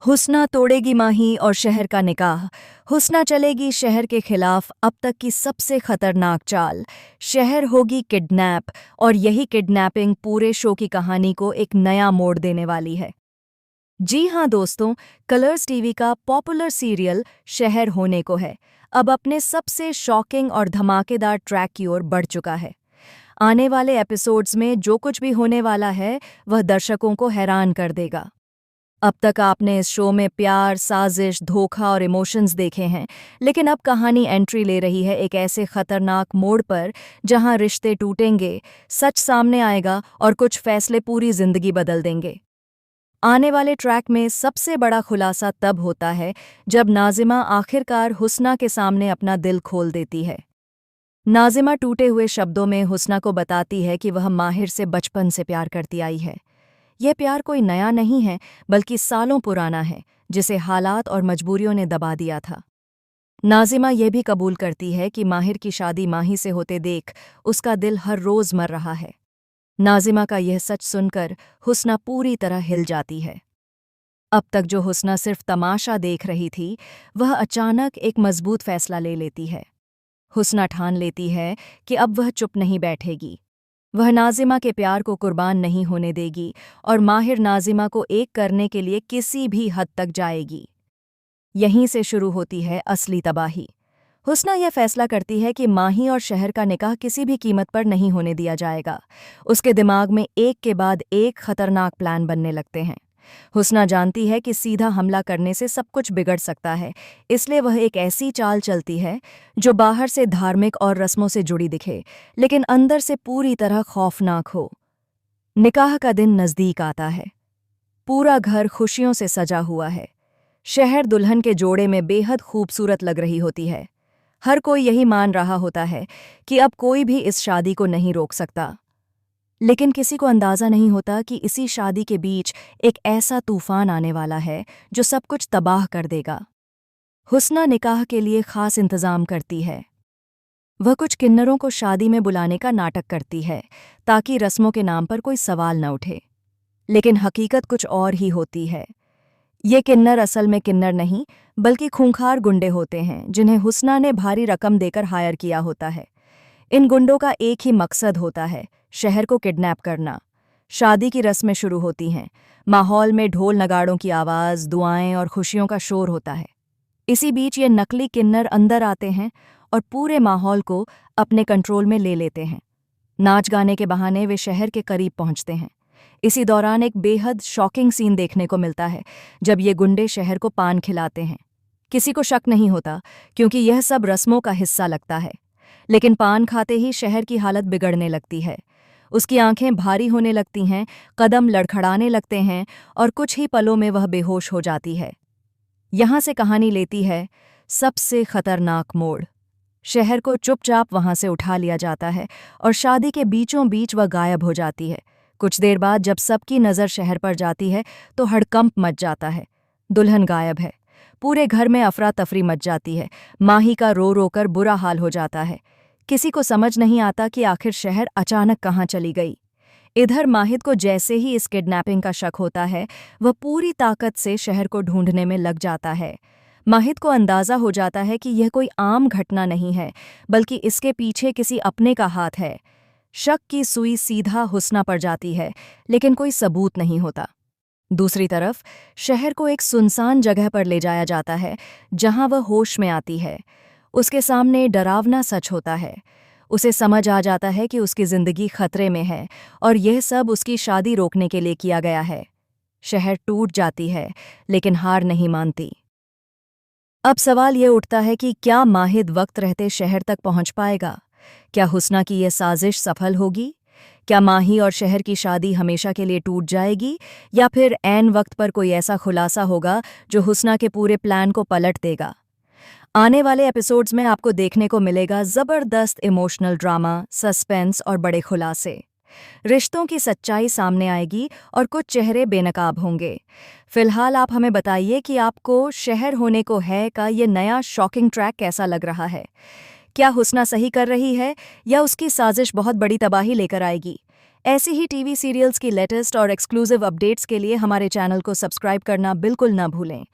हुस्ना तोड़ेगी माही और शहर का निकाह। हुस्ना चलेगी शहर के खिलाफ अब तक की सबसे खतरनाक चाल। शहर होगी किडनैप और यही किडनैपिंग पूरे शो की कहानी को एक नया मोड़ देने वाली है। जी हाँ दोस्तों, कलर्स टीवी का पॉपुलर सीरियल शहर होने को है अब अपने सबसे शॉकिंग और धमाकेदार ट्रैक की ओर बढ़ चुका है। आने वाले एपिसोड्स में जो कुछ भी होने वाला है वह दर्शकों को हैरान कर देगा। अब तक आपने इस शो में प्यार, साजिश, धोखा और इमोशंस देखे हैं, लेकिन अब कहानी एंट्री ले रही है एक ऐसे खतरनाक मोड़ पर जहां रिश्ते टूटेंगे, सच सामने आएगा और कुछ फैसले पूरी जिंदगी बदल देंगे। आने वाले ट्रैक में सबसे बड़ा खुलासा तब होता है जब नाज़िमा आखिरकार हुस्ना के सामने अपना दिल खोल देती है। नाज़िमा टूटे हुए शब्दों में हुस्ना को बताती है कि वह माहिर से बचपन से प्यार करती आई है। यह प्यार कोई नया नहीं है, बल्कि सालों पुराना है, जिसे हालात और मजबूरियों ने दबा दिया था। नाज़िमा यह भी कबूल करती है कि माहिर की शादी माही से होते देख उसका दिल हर रोज़ मर रहा है। नाज़िमा का यह सच सुनकर हुस्ना पूरी तरह हिल जाती है। अब तक जो हुस्ना सिर्फ तमाशा देख रही थी, वह अचानक एक मजबूत फैसला ले लेती है। हुस्ना ठान लेती है कि अब वह चुप नहीं बैठेगी। वह नाज़िमा के प्यार को कुर्बान नहीं होने देगी और माहिर नाज़िमा को एक करने के लिए किसी भी हद तक जाएगी। यहीं से शुरू होती है असली तबाही। हुस्ना यह फैसला करती है कि माही और शहर का निकाह किसी भी कीमत पर नहीं होने दिया जाएगा। उसके दिमाग में एक के बाद एक खतरनाक प्लान बनने लगते हैं। हुस्ना जानती है कि सीधा हमला करने से सब कुछ बिगड़ सकता है, इसलिए वह एक ऐसी चाल चलती है जो बाहर से धार्मिक और रस्मों से जुड़ी दिखे, लेकिन अंदर से पूरी तरह खौफनाक हो। निकाह का दिन नज़दीक आता है। पूरा घर खुशियों से सजा हुआ है। शहर दुल्हन के जोड़े में बेहद खूबसूरत लग रही होती है। हर कोई यही मान रहा होता है कि अब कोई भी इस शादी को नहीं रोक सकता। लेकिन किसी को अंदाज़ा नहीं होता कि इसी शादी के बीच एक ऐसा तूफान आने वाला है जो सब कुछ तबाह कर देगा। हुस्ना निकाह के लिए खास इंतज़ाम करती है। वह कुछ किन्नरों को शादी में बुलाने का नाटक करती है ताकि रस्मों के नाम पर कोई सवाल न उठे। लेकिन हकीकत कुछ और ही होती है। ये किन्नर असल में किन्नर नहीं, बल्कि खूंखार गुंडे होते हैं जिन्हें हुस्ना ने भारी रकम देकर हायर किया होता है। इन गुंडों का एक ही मकसद होता है, शहर को किडनैप करना। शादी की रस्में शुरू होती हैं। माहौल में ढोल नगाड़ों की आवाज़, दुआएं और खुशियों का शोर होता है। इसी बीच ये नकली किन्नर अंदर आते हैं और पूरे माहौल को अपने कंट्रोल में ले लेते हैं। नाच गाने के बहाने वे शहर के करीब पहुंचते हैं। इसी दौरान एक बेहद शॉकिंग सीन देखने को मिलता है जब ये गुंडे शहर को पान खिलाते हैं। किसी को शक नहीं होता, क्योंकि यह सब रस्मों का हिस्सा लगता है। लेकिन पान खाते ही शहर की हालत बिगड़ने लगती है। उसकी आंखें भारी होने लगती हैं, कदम लड़खड़ाने लगते हैं और कुछ ही पलों में वह बेहोश हो जाती है। यहाँ से कहानी लेती है सबसे खतरनाक मोड़। शहर को चुपचाप वहां से उठा लिया जाता है और शादी के बीचों बीच वह गायब हो जाती है। कुछ देर बाद जब सबकी नज़र शहर पर जाती है तो हड़कंप मच जाता है। दुल्हन गायब है। पूरे घर में अफरा तफरी मच जाती है। माही का रो रो कर बुरा हाल हो जाता है। किसी को समझ नहीं आता कि आखिर शहर अचानक कहाँ चली गई। इधर माहिद को जैसे ही इस किडनैपिंग का शक होता है, वह पूरी ताकत से शहर को ढूंढने में लग जाता है। माहिद को अंदाज़ा हो जाता है कि यह कोई आम घटना नहीं है, बल्कि इसके पीछे किसी अपने का हाथ है। शक की सुई सीधा हुस्ना पर जाती है, लेकिन कोई सबूत नहीं होता। दूसरी तरफ शहर को एक सुनसान जगह पर ले जाया जाता है जहां वह होश में आती है। उसके सामने डरावना सच होता है। उसे समझ आ जाता है कि उसकी जिंदगी खतरे में है और यह सब उसकी शादी रोकने के लिए किया गया है। शहर टूट जाती है, लेकिन हार नहीं मानती। अब सवाल ये उठता है कि क्या माहिद वक्त रहते शहर तक पहुंच पाएगा? क्या हुस्ना की यह साजिश सफल होगी? क्या माही और शहर की शादी हमेशा के लिए टूट जाएगी, या फिर ऐन वक्त पर कोई ऐसा खुलासा होगा जो हुस्ना के पूरे प्लान को पलट देगा? आने वाले एपिसोड्स में आपको देखने को मिलेगा ज़बरदस्त इमोशनल ड्रामा, सस्पेंस और बड़े खुलासे। रिश्तों की सच्चाई सामने आएगी और कुछ चेहरे बेनकाब होंगे। फिलहाल आप हमें बताइए कि आपको शहर होने को है का ये नया शॉकिंग ट्रैक कैसा लग रहा है। क्या हुस्ना सही कर रही है या उसकी साजिश बहुत बड़ी तबाही लेकर आएगी? ऐसी ही टीवी सीरियल्स की लेटेस्ट और एक्सक्लूसिव अपडेट्स के लिए हमारे चैनल को सब्सक्राइब करना बिल्कुल ना भूलें।